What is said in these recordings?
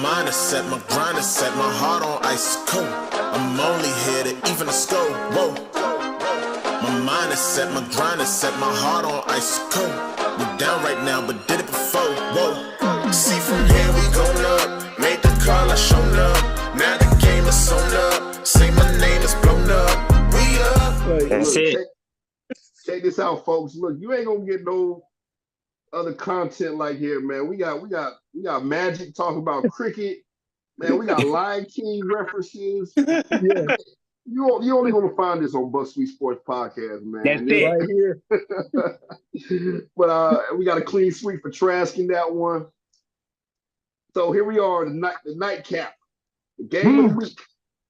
mind is set, my grind is set, my heart on ice cold. I'm only here to even a score. Whoa. My mind is set, my grind is set, my heart on ice cold. We're down right now, but did it before. Whoa. See from here we going up. Made the call, I shown up. Now the game is sewn up. Say my name is blown up. We up. That's it. Check this out, folks. Look, you ain't gonna get no other content like here, man. We got Magic talking about cricket, man. We got Lion King references. Yeah. You only gonna find this on Buck Sweet Sports Podcast, man. That's it right here. But we got a clean sweep for Trask in that one. So here we are, the nightcap, the game of the week,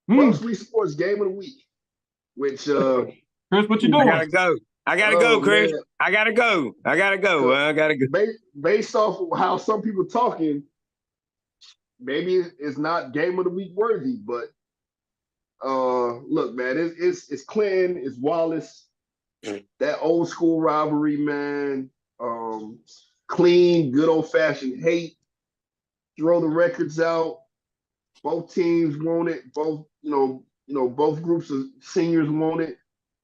Buck Sweet Sports Game of the Week. Which Chris, what you doing? I gotta go, Chris. Man. I gotta go. Based off of how some people talking, maybe it's not Game of the Week worthy, but look, man, it's Clinton, it's Wallace, that old school rivalry, man. Clean, good old fashioned hate. Throw the records out. Both teams want it. Both both groups of seniors want it.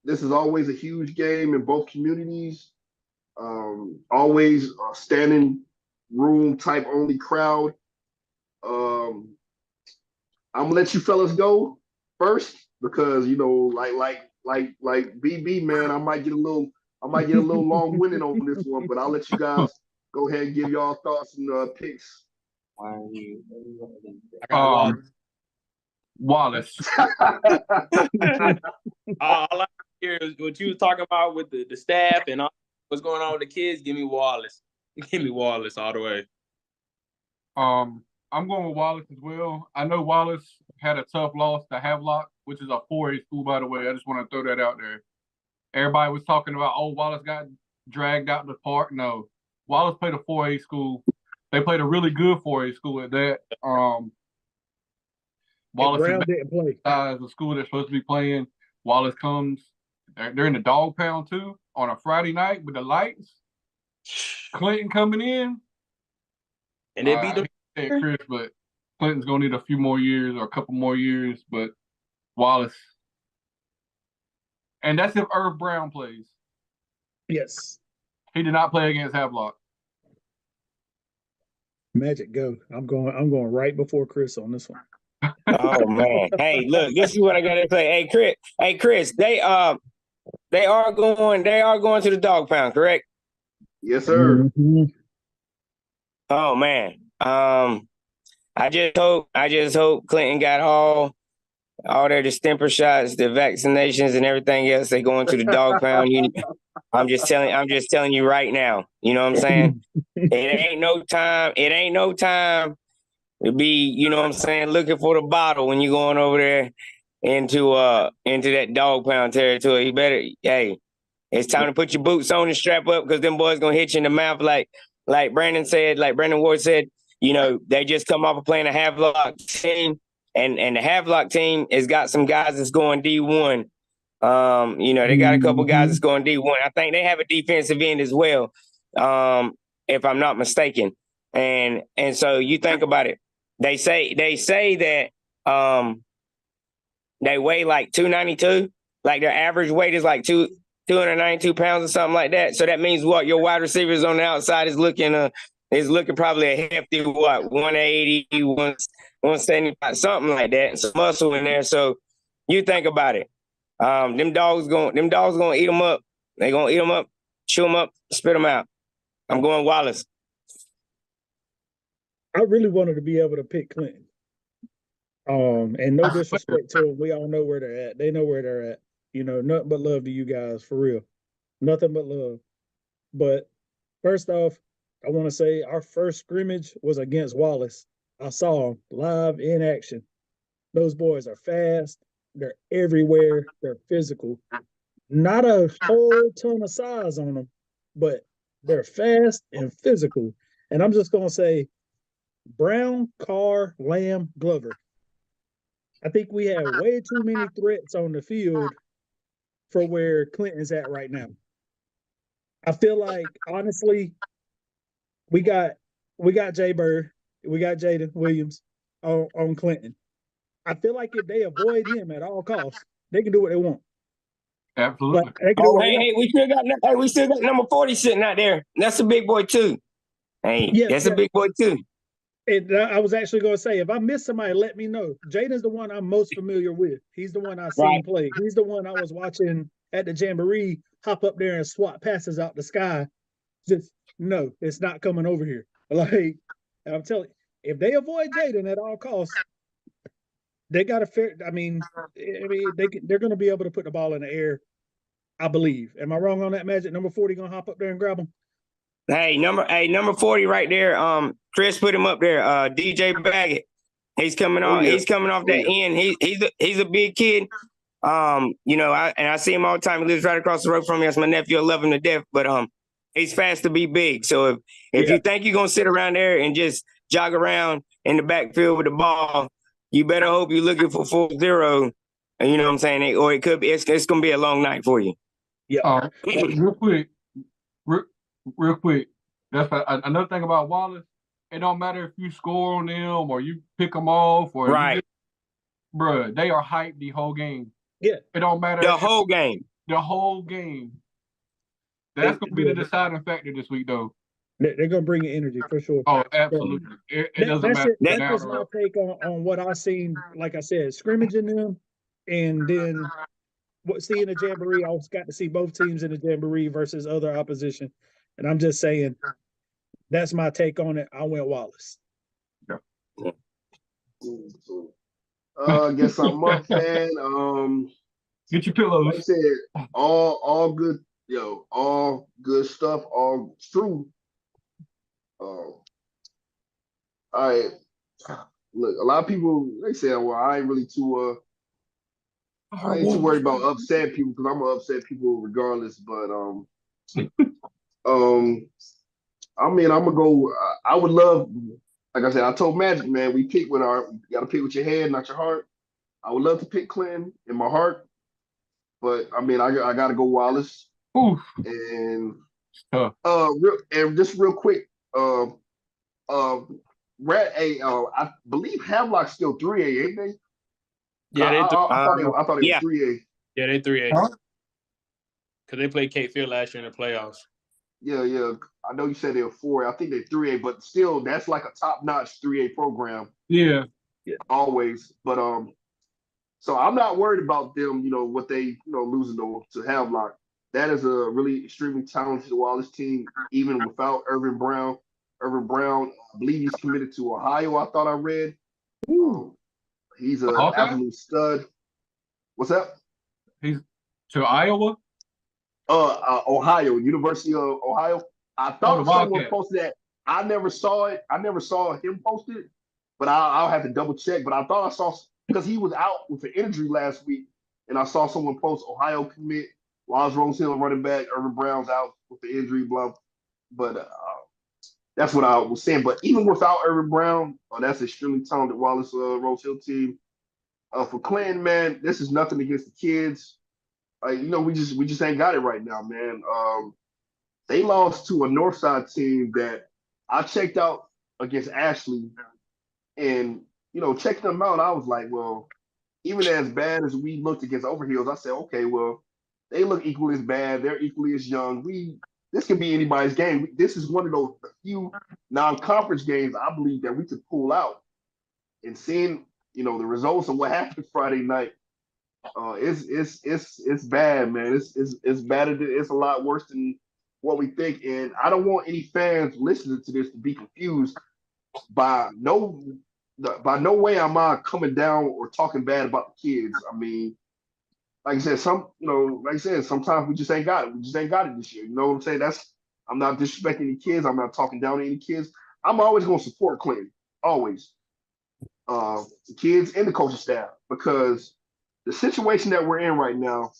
This is always a huge game in both communities. Always a standing room type only crowd. I'm gonna let you fellas go first because like BB, man, I might get a little long winded on this one, but I'll let you guys go ahead and give y'all thoughts and picks. Wallace. All I hear is what you was talking about with the staff and all what's going on with the kids. Give me Wallace. Give me Wallace all the way. I'm going with Wallace as well. I know Wallace had a tough loss to Havelock, which is a 4A school, by the way. I just want to throw that out there. Everybody was talking about, Wallace got dragged out the park. No, Wallace played a 4A school. They played a really good 4A school at that. Wallace didn't play as a school they're supposed to be playing. Wallace comes. They're in the dog pound too on a Friday night with the lights. Clinton coming in, and they beat them. Chris, but Clinton's gonna need a few more years or a couple more years. But Wallace, and that's if Irv Brown plays. Yes, he did not play against Havelock. Magic, go. I'm going right before Chris on this one. Oh man! Hey, look, this is what I gotta say. Hey, Chris, they are going to the dog pound, correct? Yes, sir. Mm-hmm. Oh man, I just hope Clinton got all their distemper shots, the vaccinations, and everything else. They going to the dog pound. I'm just telling you right now. You know what I'm saying? It ain't no time to be, you know what I'm saying, looking for the bottle when you're going over there into that dog pound territory. You better, it's time to put your boots on and strap up because them boys gonna hit you in the mouth like Brandon Ward said. They just come off of playing a Havelock team, and the Havelock team has got some guys that's going D1. They got a couple guys that's going D1. I think they have a defensive end as well, if I'm not mistaken. And so you think about it. They say that they weigh like 292, like their average weight is like 292 pounds or something like that. So that means what? Your wide receivers on the outside is looking probably a hefty 180, 175, something like that. Some muscle in there. So you think about it. Them dogs gonna eat them up. They gonna eat them up, chew them up, spit them out. I'm going Wallace. I really wanted to be able to pick Clinton. And no disrespect to them. We all know where they're at. They know where they're at. Nothing but love to you guys, for real. Nothing but love. But first off, I want to say our first scrimmage was against Wallace. I saw them live in action. Those boys are fast. They're everywhere. They're physical. Not a whole ton of size on them, but they're fast and physical. And I'm just going to say, Brown, Carr, Lamb, Glover. I think we have way too many threats on the field for where Clinton's at right now. I feel like, honestly, we got Jay Bird, we got Jaden Williams, on Clinton. I feel like if they avoid him at all costs, they can do what they want. Absolutely. Like, they can do Oh, what they hey, want. we still got number 40 sitting out there. That's a big boy too. Hey, Yeah, that's yeah. a big boy too. And I was actually going to say, if I miss somebody, let me know. Jaden's the one I'm most familiar with. He's the one I seen Right. play. He's the one I was watching at the Jamboree hop up there and swat passes out the sky. Just no, it's not coming over here. Like I'm telling you, if they avoid Jaden at all costs, they got a fair. I mean, they're going to be able to put the ball in the air. I believe. Am I wrong on that, Magic? Number 40 going to hop up there and grab him? Hey, number 40 right there. Chris put him up there. DJ Baggett. He's coming on. yeah. He's coming off that end. He's a big kid. I see him all the time. He lives right across the road from me. That's my nephew. I love him to death. But he's fast to be big. So if you think you're gonna sit around there and just jog around in the backfield with the ball, you better hope you're looking for 4-0. And you know what I'm saying? Or it could be it's gonna be a long night for you. Yeah. Real quick. That's another thing about Wallace. It don't matter if you score on them or you pick them off or Right. Bruh, they are hyped the whole game. Yeah. It don't matter. The whole game. The whole game. That's going to be the deciding factor this week, though. They're going to bring you energy for sure. Oh, absolutely. It doesn't matter. That's just my take on what I've seen. Like I said, scrimmaging them, and then seeing the Jamboree. I also got to see both teams in the Jamboree versus other opposition. And I'm just saying, that's my take on it. I went Wallace. I guess I'm up, man. Get your pillows. Like I said, all good, all good stuff, all true. All right. Look, a lot of people they say, "Well, I ain't too worried about upset people because I'm gonna upset people regardless." But I mean, I'm gonna go. I would love, like I said, I told Magic, man, you gotta pick with your head, not your heart. I would love to pick Clinton in my heart, but I mean, I gotta go Wallace. Oof. And Huh. real quick, I believe Havelock's still 3A, ain't they? Yeah, I thought they were 3A. Yeah, they 3A. Huh? Because they played Cape Fear last year in the playoffs. Yeah. I know you said they were 4. I think they're 3A, but still, that's like a top-notch 3A program. Yeah. Always. But so I'm not worried about them, what they, losing to Havelock. That is a really extremely talented Wallace team, even without Irvin Brown. Irvin Brown, I believe he's committed to Ohio, I thought I read. He's an absolute stud. What's that? He's to Iowa? Ohio, University of Ohio. I thought someone posted that. I never saw it. I never saw him post it, but I'll have to double check. But I thought I saw, because he was out with an injury last week, and I saw someone post Ohio commit, Wallace Rose-Hill running back, Irvin Brown's out with the injury, blah. But that's what I was saying. But even without Irvin Brown, that's an extremely talented Wallace Rose-Hill team. For Clinton, man, this is nothing against the kids. We just ain't got it right now, man. They lost to a Northside team that I checked out against Ashley, and checking them out, I was like, well, even as bad as we looked against Overhills, I said, okay, well, they look equally as bad. They're equally as young. This can be anybody's game. This is one of those few non-conference games I believe that we could pull out. And seeing the results of what happened Friday night, it's bad, man. It's bad. It's a lot worse than what we think. And I don't want any fans listening to this to be confused. By no way am I coming down or talking bad about the kids. I mean, like I said, sometimes we just ain't got it. We just ain't got it this year. You know what I'm saying? I'm not disrespecting any kids. I'm not talking down to any kids. I'm always going to support Clinton. Always. The kids and the coaching staff, because the situation that we're in right now,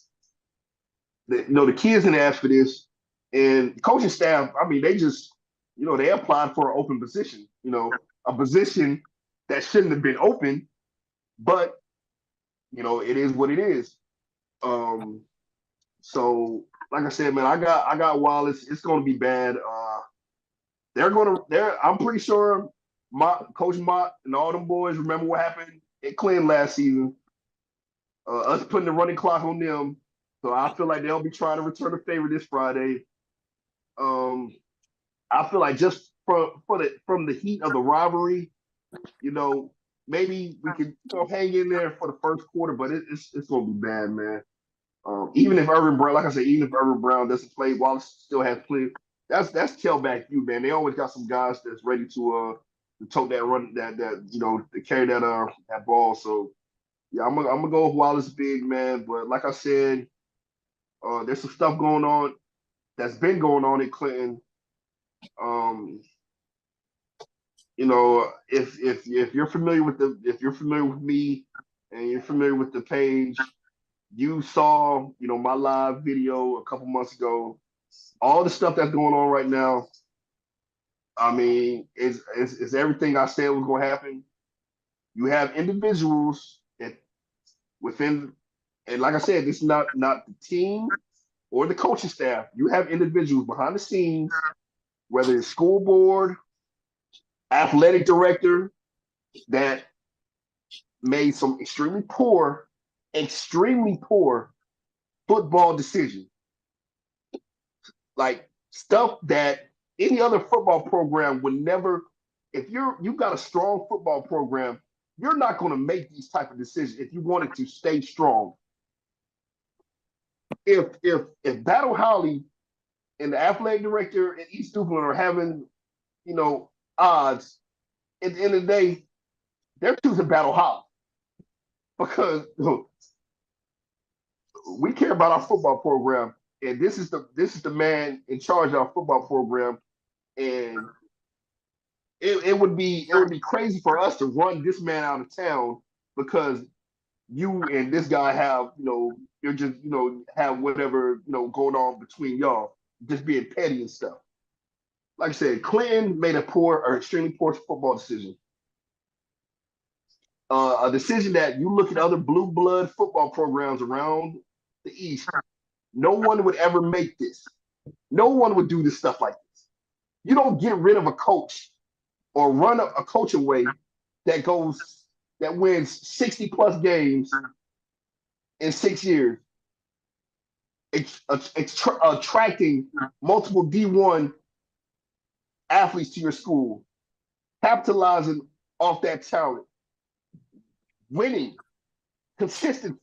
the kids didn't ask for this, and the coaching staff, I mean, they just, they applied for an open position, a position that shouldn't have been open, but, it is what it is. So like I said, man, I got Wallace. It's going to be bad. I'm pretty sure Coach Mott and all them boys remember what happened at Clinton last season. Us putting the running clock on them. So I feel like they'll be trying to return the favor this Friday. I feel like just from the heat of the rivalry, maybe we could hang in there for the first quarter, but it's gonna be bad, man. Even if Irvin Brown, like I said, even if Irvin Brown doesn't play, Wallace still has plenty. That's tailback you, man. They always got some guys that's ready to tote that run, to carry that ball. So yeah, I'm gonna go with Wallace big, man. But like I said, there's some stuff going on that's been going on in Clinton. If you're familiar with me and you're familiar with the page, you saw, my live video a couple months ago. All the stuff that's going on right now, I mean, is everything I said was going to happen. You have individuals within, and like I said, this is not the team or the coaching staff. You have individuals behind the scenes, whether it's school board, athletic director, that made some extremely poor football decisions. Like stuff that any other football program would never. If you've got a strong football program, you're not going to make these type of decisions if you wanted to stay strong. If Battle Holly and the athletic director and East Duplin are having, odds, at the end of the day, they're choosing Battle Holly because we care about our football program, and this is the man in charge of our football program, and it would be crazy for us to run this man out of town because you and this guy have you're just have whatever going on between y'all, just being petty and stuff. Like I said, Clinton made a extremely poor football decision. A decision that you look at other blue blood football programs around the East, no one would ever make this. No one would do this stuff like this. You don't get rid of a coach or run a coach away that wins 60 plus games in 6 years, attracting multiple D1 athletes to your school, capitalizing off that talent, winning, consistency,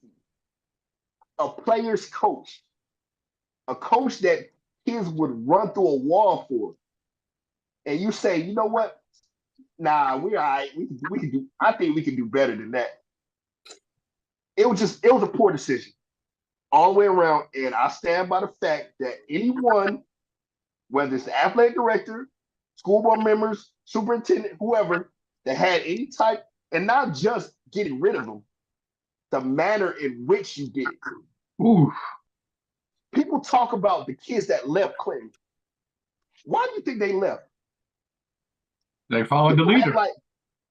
a player's coach, a coach that kids would run through a wall for, and you say, you know what? Nah, we're all right. We can do. I think we can do better than that. It was a poor decision all the way around, and I stand by the fact that anyone, whether it's the athletic director, school board members, superintendent, whoever, that had any type, and not just getting rid of them, the manner in which you did it. Ooh. People talk about the kids that left Clinton. Why do you think they left? They followed the leader.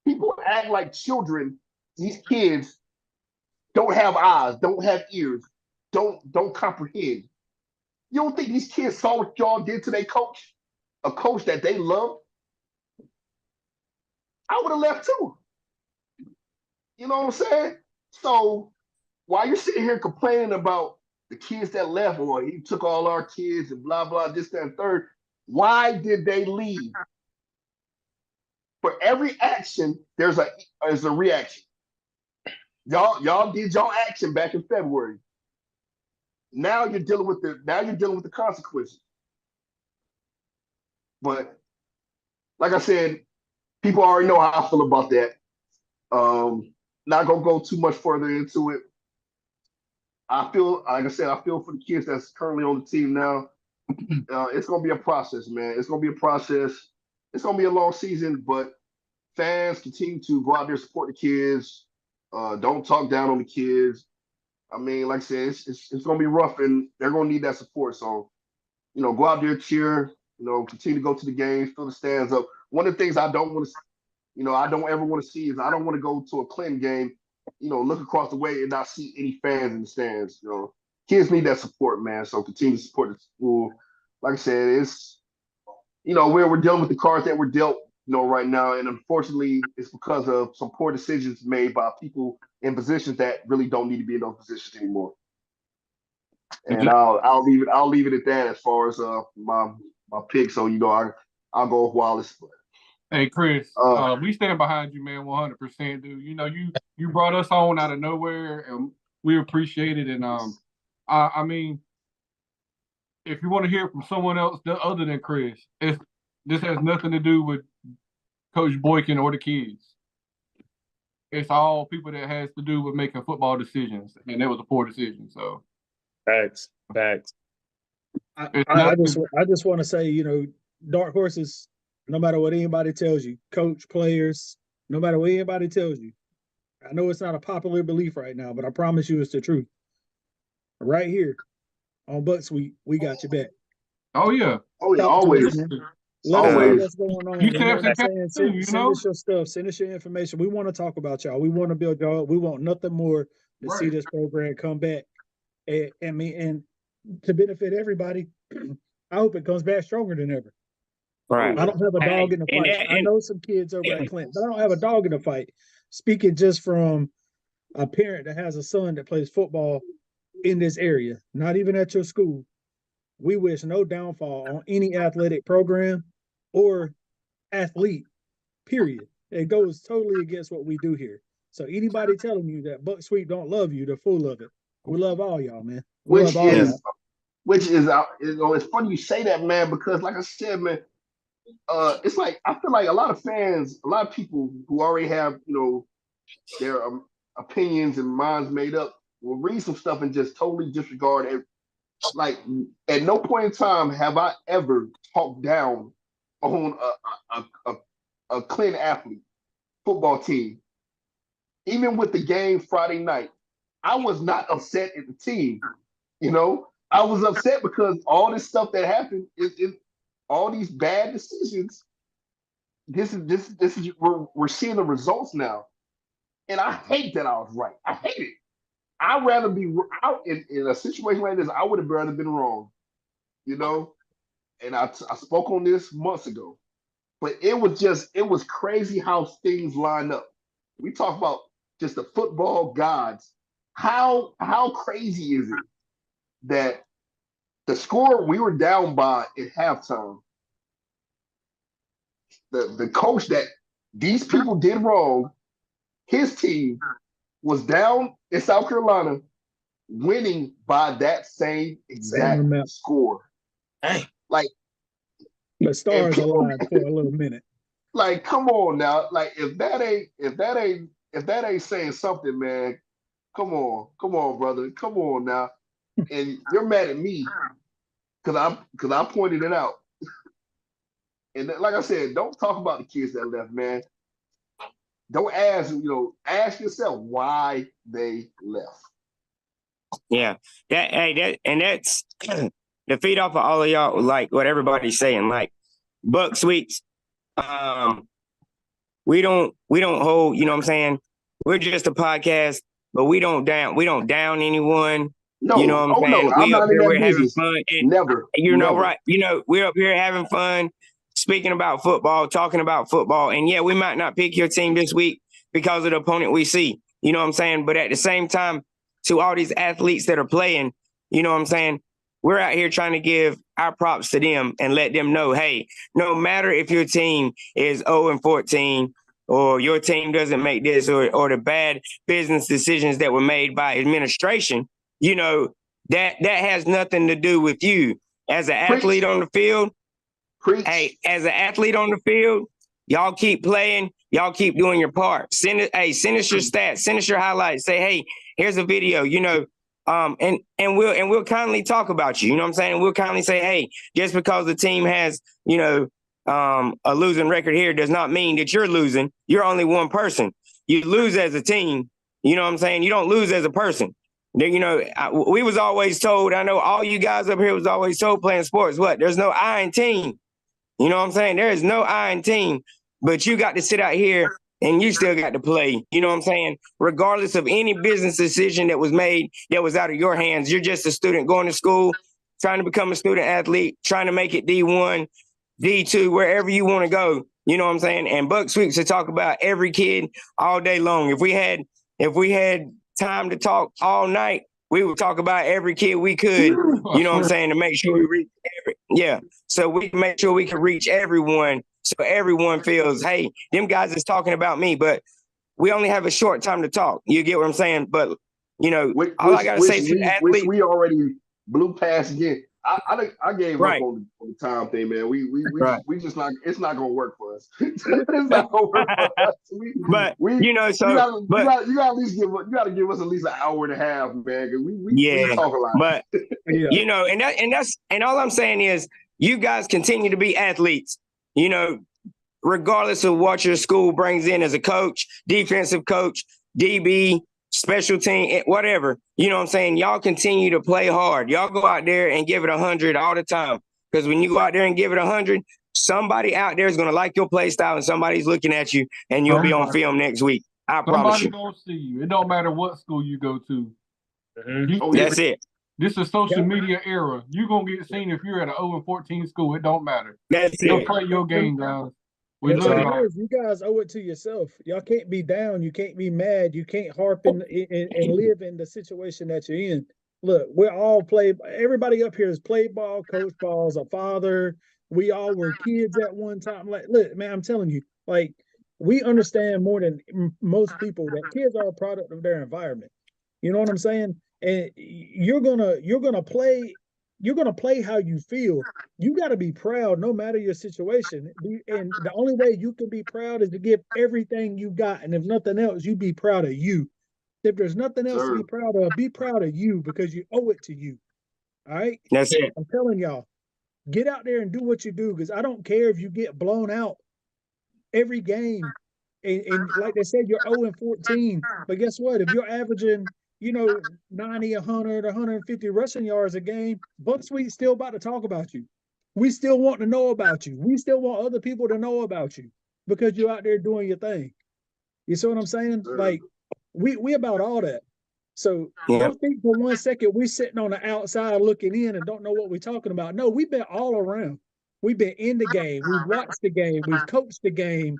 People act like children. These kids don't have eyes, don't have ears, don't comprehend. You don't think these kids saw what y'all did to their coach? A coach that they love? I would have left too. You know what I'm saying? So while you're sitting here complaining about the kids that left, or he took all our kids and blah, blah, this, that, and third, why did they leave? For every action, there's a reaction. Y'all did y'all action back in February. Now you're dealing with the consequences. But like I said, people already know how I feel about that. Not gonna go too much further into it. I feel for the kids that's currently on the team now. It's gonna be a process, man. It's gonna be a process. It's gonna be a long season, but fans continue to go out there, support the kids. Don't talk down on the kids. I mean, like I said, it's gonna be rough, and they're gonna need that support. So, go out there, cheer. Continue to go to the games, fill the stands up. One of the things I don't want to, I don't ever want to see is I don't want to go to a Clinton game, look across the way and not see any fans in the stands. Kids need that support, man. So continue to support the school. Like I said, it's, we're dealing with the cards that were dealt right now. And unfortunately, it's because of some poor decisions made by people in positions that really don't need to be in those positions anymore. And I'll leave it at that as far as my pick. So I'll go with Wallace. Hey Chris, we stand behind you, man, 100%, dude. You brought us on out of nowhere, and we appreciate it. And I mean, if you want to hear from someone else other than Chris, this has nothing to do with Coach Boykin or the kids. It's all people that has to do with making football decisions, and that was a poor decision. So, Facts. I just want to say, dark horses. No matter what anybody tells you, coach, players, no matter what anybody tells you. I know it's not a popular belief right now, but I promise you it's the truth. Right here on Bucks Week, we got your back. Oh yeah, always. Let us know what's going on. You know what I'm saying? Send us your stuff. Send us your information. We want to talk about y'all. We want to build y'all up. We want nothing more to see this program come back. And to benefit everybody, I hope it comes back stronger than ever. Right. I don't have a dog in the fight. I know some kids over at Clinton, but I don't have a dog in the fight. Speaking just from a parent that has a son that plays football in this area, not even at your school, we wish no downfall on any athletic program or athlete, period. It goes totally against what we do here. So anybody telling you that Buck Sweet don't love you, they're full of it. We love all y'all, man. Which is it's funny you say that, man, because like I said, man, it's like I feel like a lot of fans, a lot of people who already have their opinions and minds made up will read some stuff and just totally disregard it. Like at no point in time have I ever talked down on a Clinton athlete football team. Even with the game Friday night, I was not upset at the team. I was upset because all this stuff that happened is all these bad decisions. This is we're seeing the results now, and I hate that I was right. I hate it. I'd rather be out in a situation like this. I would have rather been wrong, And I spoke on this months ago, but it was crazy how things line up. We talk about just the football gods. How crazy is it that the score we were down by at halftime, the coach that these people did wrong, his team was down in South Carolina, winning by that same exact score. Hey, like the stars aligned for a little minute. Like, come on now. Like, if that ain't saying something, man. Come on, brother. Come on now. And you're mad at me because I pointed it out. And like I said, don't talk about the kids that left, man. Don't ask yourself why they left. Yeah. That's to feed off of all of y'all, like what everybody's saying, like Buck Sweets. We don't hold, you know what I'm saying? We're just a podcast, but we don't down anyone. No, you know what I'm saying? No, I'm not in that we're business. having fun. And never. Right. We're up here having fun, speaking about football, talking about football. And yeah, we might not pick your team this week because of the opponent we see. You know what I'm saying? But at the same time, to all these athletes that are playing, you know what I'm saying? We're out here trying to give our props to them and let them know, hey, no matter if your team is 0-14 or your team doesn't make this or the bad business decisions that were made by administration, that has nothing to do with you. As an athlete on the field, hey, as an athlete on the field, y'all keep playing, y'all keep doing your part. Send us your stats, send us your highlights. Say, hey, here's a video, and we'll kindly talk about you. You know what I'm saying? We'll kindly say, hey, just because the team has, a losing record here does not mean that you're losing. You're only one person. You lose as a team. You know what I'm saying? You don't lose as a person. We was always told, I know all you guys up here was always told playing sports, there's no I in team. You know what I'm saying? There is no I in team, but you got to sit out here and you still got to play. You know what I'm saying? Regardless of any business decision that was made that was out of your hands, you're just a student going to school, trying to become a student athlete, trying to make it D1, D2, wherever you want to go. You know what I'm saying? And Buck Sweeps to talk about every kid all day long. If we had time to talk all night, we would talk about every kid we could, you know what I'm saying, to make sure we reach so we can make sure we can reach everyone, so everyone feels, hey, them guys is talking about me, but we only have a short time to talk. You get what I'm saying? But all I gotta say to athletes, which we already blew past again. I gave right. up on the time thing, man. We Right. just not. It's not gonna work for us. It's not gonna work for us. But you gotta at least give us at least an hour and a half, man. Because we talk a lot. But and all I'm saying is, you guys continue to be athletes. Regardless of what your school brings in as a coach, defensive coach, DB, special team, whatever, you know what I'm saying? Y'all continue to play hard. Y'all go out there and give it 100 all the time. Because when you go out there and give it 100, somebody out there is going to like your play style and somebody's looking at you and you'll be on film next week. I promise you. Somebody gonna see you. It don't matter what school you go to. That's it. This is social media era. You're going to get seen if you're at an 0-14 school. It don't matter. That's You'll it. play your game, guys. You guys owe it to yourself. Y'all can't be down. You can't be mad. You can't harp and live in the situation that you're in. Look, we're all everybody up here has played ball, coached balls, a father. We all were kids at one time. Like, look, man, I'm telling you, like, we understand more than most people that kids are a product of their environment. You know what I'm saying? And you're gonna play how you feel. You got to be proud no matter your situation. And the only way you can be proud is to give everything you got. And if nothing else, you be proud of you. If there's nothing else to be proud of you, because you owe it to you. All right? That's it. I'm telling y'all, get out there and do what you do, because I don't care if you get blown out every game. And like they said, you're 0-14. But guess what? If you're averaging 90, 100, 150 rushing yards a game, Buck Sweet's still about to talk about you. We still want to know about you. We still want other people to know about you because you're out there doing your thing. You see what I'm saying? Like, we about all that. So don't think for 1 second we're sitting on the outside looking in and don't know what we're talking about. No, we've been all around. We've been in the game. We've watched the game. We've coached the game.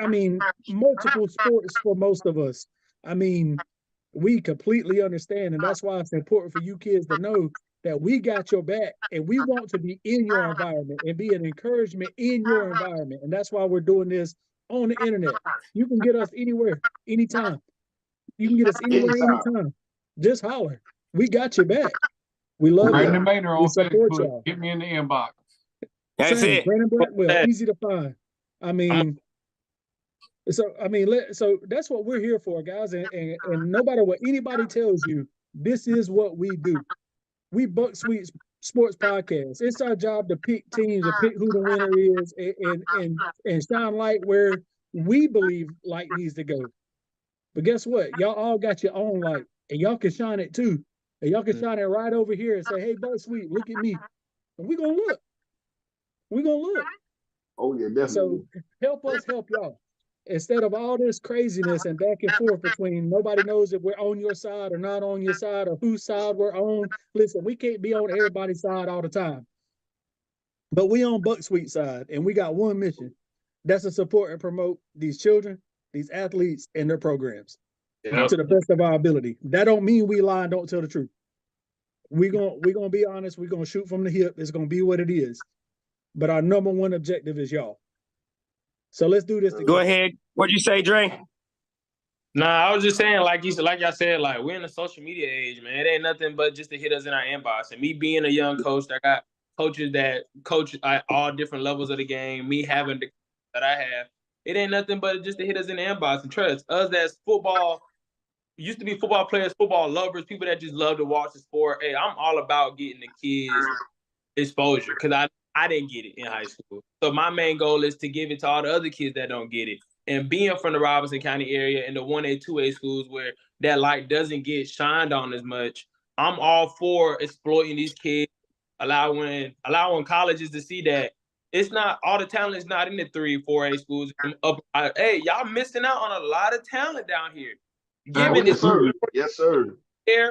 I mean, multiple sports for most of us. I mean, we completely understand, and that's why it's important for you kids to know that we got your back, and we want to be in your environment and be an encouragement in your environment. And that's why we're doing this on the internet. You can get us anywhere, anytime. You can get us anywhere, anytime. Just holler. We got your back. We love Brandon you. Maynard We on support Facebook. y'all. Get me in the inbox. That's it. Brandon Blackwell, easy to find. I mean, so that's what we're here for, guys. And no matter what anybody tells you, this is what we do. We Buck Sweet Sports Podcast. It's our job to pick teams and pick who the winner is and shine light where we believe light needs to go. But guess what? Y'all all got your own light, and y'all can shine it too. And y'all can shine it right over here and say, hey, Buck Sweet, look at me. And we're going to look. We're going to look. Oh, yeah, definitely. So help us help y'all. Instead of all this craziness and back and forth between nobody knows if we're on your side or not on your side or whose side we're on. Listen, we can't be on everybody's side all the time. But we on Buck Sweet side, and we got one mission. That's to support and promote these children, these athletes, and their programs to the best of our ability. That don't mean we lie and don't tell the truth. We're gonna be honest. We're gonna shoot from the hip. It's gonna be what it is. But our number one objective is y'all. So let's do this together. Go ahead. What'd you say, Dre? Nah, I was just saying, like y'all said, like, we're in the social media age, man. It ain't nothing but just to hit us in our inbox. And me being a young coach, I got coaches that coach at all different levels of the game. Me having the that I have, it ain't nothing but just to hit us in the inbox and trust us. That's football. Used to be football players, football lovers, people that just love to watch the sport. Hey, I'm all about getting the kids exposure because I didn't get it in high school. So my main goal is to give it to all the other kids that don't get it. And being from the Robinson County area and the 1A, 2A schools where that light doesn't get shined on as much, I'm all for exploiting these kids, allowing colleges to see that it's not all the talent is not in the 3, 4A schools. Hey, y'all missing out on a lot of talent down here. Given yes, sir. Yes, sir.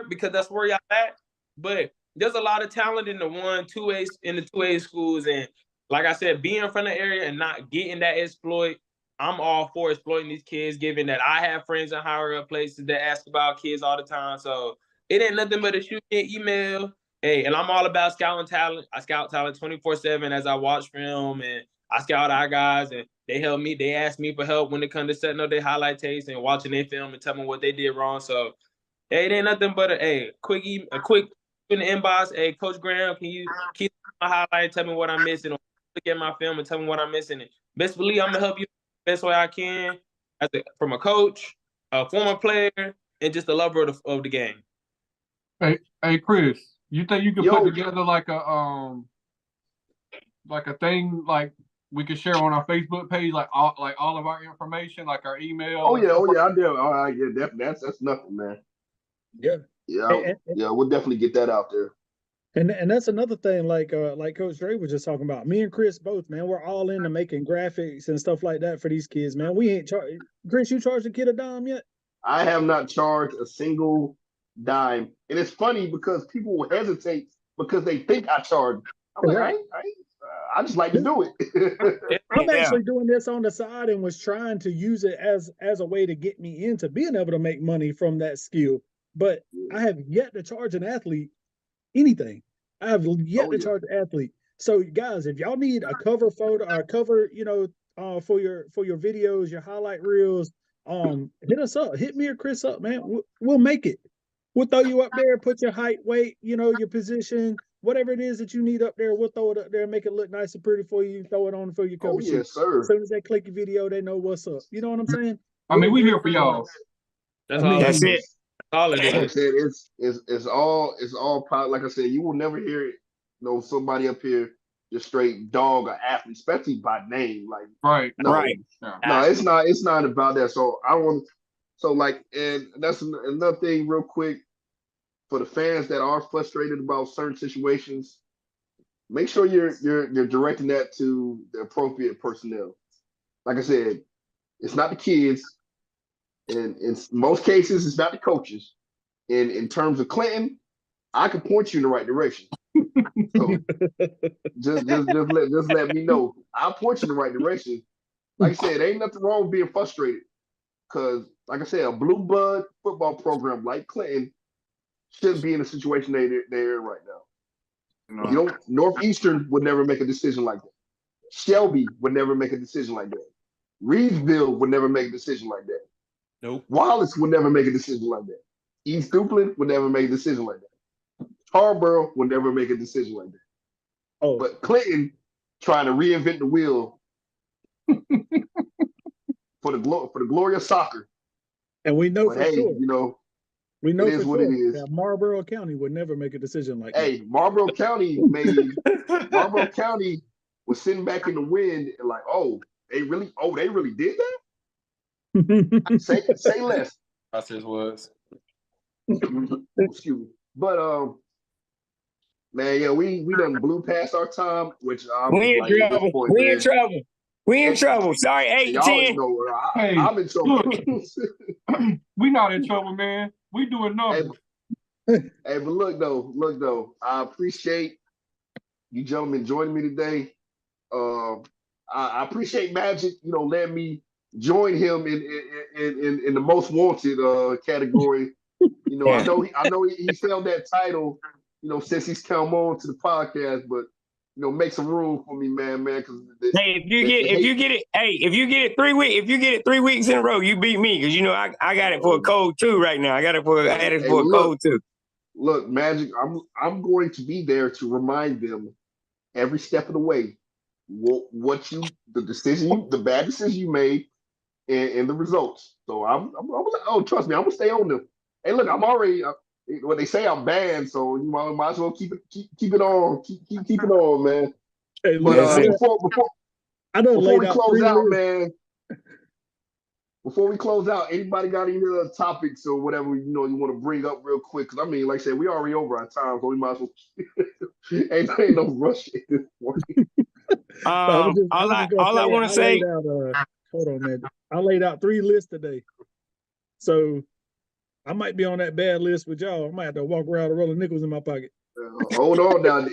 Because that's where y'all at. But there's a lot of talent in the 1, 2A in the 2A schools, and like I said, being from the area and not getting that exploit, I'm all for exploiting these kids, given that I have friends in higher up places that ask about kids all the time. So it ain't nothing but a shoot me an email. Hey, and I'm all about scouting talent. I scout talent 24/7 as I watch film, and I scout our guys, and they help me. They ask me for help when it comes to setting up their highlight tapes and watching their film and telling me what they did wrong. So hey, it ain't nothing but a quick in the inbox. Hey, Coach Graham, can you keep my highlight? Tell me what I'm missing. Or look at my film and tell me what I'm missing. And best believe I'm gonna help you the best way I can, from a coach, a former player, and just a lover of the game. Hey, Chris, you think you could Yo. put together like a thing like we could share on our Facebook page, like all of our information, like our email? Oh yeah, I do. All right, yeah, that's nothing, man. Yeah. Yeah, we'll definitely get that out there. And that's another thing, like Coach Dre was just talking about. Me and Chris both, man, we're all into making graphics and stuff like that for these kids, man. We ain't Chris, you charged a kid a dime yet? I have not charged a single dime, and it's funny because people will hesitate because they think I charge. I'm like, Right. I just like to do it. I'm actually doing this on the side and was trying to use it as a way to get me into being able to make money from that skill. But I have yet to charge an athlete anything. I have yet to charge an athlete. So guys, if y'all need a cover photo or cover, for your videos, your highlight reels, hit us up. Hit me or Chris up, man. We'll make it. We'll throw you up there, put your height, weight, your position, whatever it is that you need up there. We'll throw it up there, make it look nice and pretty for you. Throw it on for your cover sheet. Yes, sir. As soon as they click your video, they know what's up. You know what I'm saying? I mean, we here for y'all. That's it. All of Like I it. said, it's all part. Like I said, you will never hear somebody up here just straight dog or athlete, especially by name. Like no, it's not about that. So and that's another thing real quick for the fans that are frustrated about certain situations. Make sure you're directing that to the appropriate personnel. Like I said, it's not the kids. And in most cases, it's not the coaches. And in terms of Clinton, I can point you in the right direction. So just let me know. I'll point you in the right direction. Like I said, ain't nothing wrong with being frustrated. Because, like I said, a blue blood football program like Clinton shouldn't be in the situation they're in right now. No. Northeastern would never make a decision like that. Shelby would never make a decision like that. Reedsville would never make a decision like that. Nope. Wallace would never make a decision like that. East Duplin would never make a decision like that. Tarboro would never make a decision like that. Oh, but Clinton trying to reinvent the wheel for the glory of soccer. And we know for sure. We know for sure that Marlboro County would never make a decision like that. Hey, Marlboro County was sitting back in the wind and like, they really did that? say less. Process was. Excuse me. But man, yeah, we done blew past our time, which we in trouble. We in trouble. Sorry, 8-10. I'm in trouble. We not in trouble, man. We doing numbers. Hey, but look though, I appreciate you gentlemen joining me today. I appreciate Magic, letting me join him in the most wanted category. I know he found that title, since he's come on to the podcast, but make some room for me, man. Because if you get it 3 weeks in a row, you beat me because I got it for a cold too right now. I had it for a cold too. Look, Magic, I'm going to be there to remind them every step of the way the bad decision you made, and the results. So trust me, I'm gonna stay on them. Hey, look, I'm already. What they say, I'm banned, so you might as well keep it on, keep it on, man. Hey, but before we close out, man. Before we close out, anybody got any other topics or whatever you want to bring up real quick? Because like I said, we already over our time, so we might as well. ain't no rush at this point. All I want to say. Hold on, man. I laid out 3 lists today, so I might be on that bad list with y'all. I might have to walk around with a roll of nickels in my pocket. Hold on now.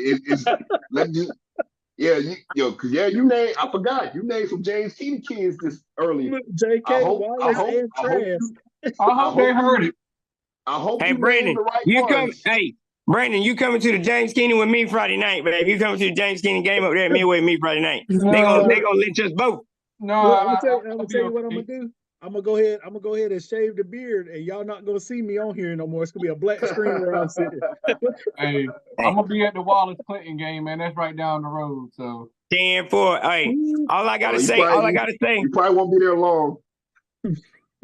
Yeah, you named. I forgot you named some James Keenan kids this early. JK, Wallace, and Trask. I hope they heard it. I hope Hey, you Brandon, named the right you ones. Brandon, you coming to the James Keenan with me Friday night, babe. You coming to the James Keenan game up there at Midway with me Friday night. They gonna lynch us both. No, Look, I'm gonna I'll tell be you what I'm okay. gonna do. I'm gonna go ahead and shave the beard, and y'all not gonna see me on here no more. It's gonna be a black screen where I'm sitting. Hey, I'm gonna be at the Wallace Clinton game, man. That's right down the road. So 10-4. Hey, all I gotta You say, You probably won't be there long.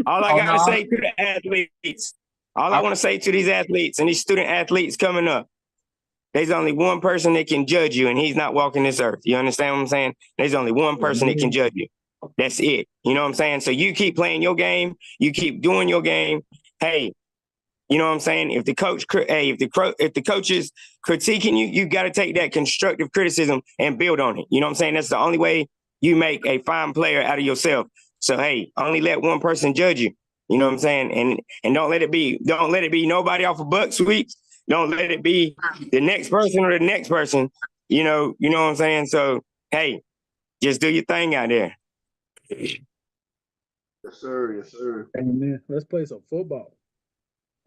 all I gotta say to the athletes, all I want to say to these athletes and these student athletes coming up, there's only one person that can judge you, and he's not walking this earth. You understand what I'm saying? There's only one person that can judge you. That's it. You know what I'm saying? So you keep playing your game. You keep doing your game. Hey, you know what I'm saying? If the coach, if the coach is critiquing you, you got to take that constructive criticism and build on it. You know what I'm saying? That's the only way you make a fine player out of yourself. So hey, only let one person judge you. You know what I'm saying? And don't let it be nobody off of buck sweeps. Don't let it be the next person or the next person. You know what I'm saying? So hey, just do your thing out there. Yes, sir. Yes, sir. Hey, man, let's play some football.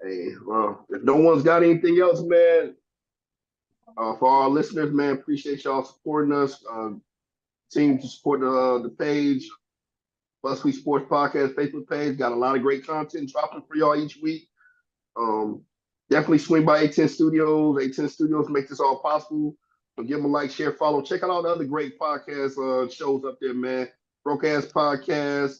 Hey, well, if no one's got anything else, man, for our listeners, man, appreciate y'all supporting us. Continue to support the page, BuzzFeed Sports Podcast Facebook page. Got a lot of great content dropping for y'all each week. Definitely swing by A10 Studios. A10 Studios make this all possible. So give them a like, share, follow. Check out all the other great podcast shows up there, man. Broke Ass Podcast,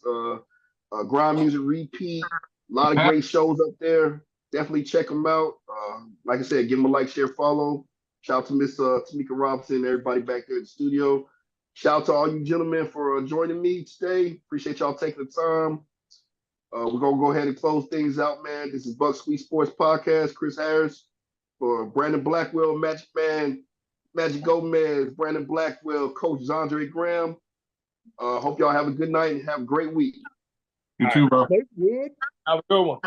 Grind Music Repeat. A lot of great shows up there. Definitely check them out. Like I said, give them a like, share, follow. Shout out to Miss Tamika Robinson and everybody back there in the studio. Shout out to all you gentlemen for joining me today. Appreciate y'all taking the time. We're going to go ahead and close things out, man. This is Buck Sweet Sports Podcast. Chris Harris for Brandon Blackwell, Magic Man, Magic Gomez, Brandon Blackwell, Coach Zandre Graham. Hope y'all have a good night and have a great week. You too, bro. Good. Have a good one.